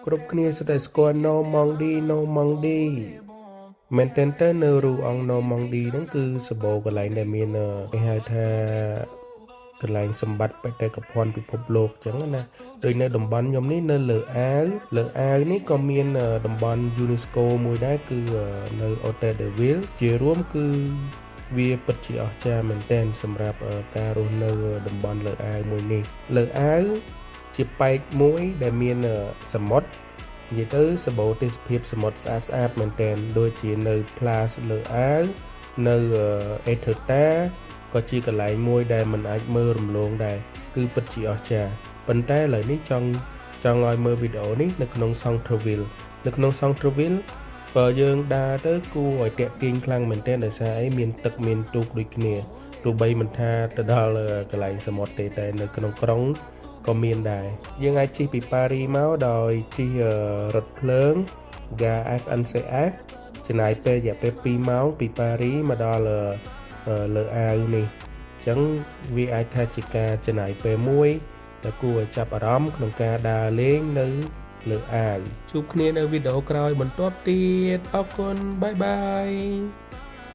គ្រប់គ្នាស្ទើរស្គាល់ No Monday No Monday មែនតើនៅរូអង្គ No Monday ហ្នឹងគឺសម្បូរកន្លែងដែលមានគេហៅថាកន្លែងសម្បត្តិបេតិកភណ្ឌពិភពលោកអញ្ចឹងណាដូចនៅតំបន់ខ្ញុំនេះនៅលើអាវនេះក៏មានតំបន់ UNESCO មួយដែរគឺនៅ Hotel de Ville ជារួមគឺវាពិតជាអស្ចារ្យមែនទែនសម្រាប់ការរស់នៅតំបន់លើអាវមួយនេះលើអាវជាប៉ែកមួយដែលមានសមុទ្រនិយាយទៅសម្បូរទេសភាពសមុទ្រស្អាតមែនទែនដូចជានៅ Place លើអាវនៅEtretat ក៏ជាកន្លែងមួយដែលមិនអាចមើលរំលងដែរគឺពិតជាអស្ចារ្យប៉ុន្តែឥឡូវនេះចង់ឲ្យមើលវីដេអូនេះនៅក្នុង Centreville នៅក្នុង Centreville បើយើងដើរទៅគួរឲ្យទាក់ទាញខ្លាំងមែនទែនដោយសារអីមានទឹកមានទូកដូចគ្នាទោះបីមិនថាទៅដល់កន្លែងសមុទ្រទេតែនៅក្នុងក្រុងក៏មានដែរយើងអាចជិះពីប៉ារីមកដោយជិះរថភ្លើង Gare FNCF ចំណាយពេលរយៈពេល2ម៉ោងពីប៉ារីមកដល់លើអាវនេះអញ្ចឹងវាអាចថាជាការចំណាយពេលមួយដែលគួរឲ្យចាប់អារម្មណ៍ក្នុងការដើរលេងនៅលើអាវជួបគ្នានៅវីដេអូក្រោយបន្ទាប់ទៀតអរគុណបាយបាយ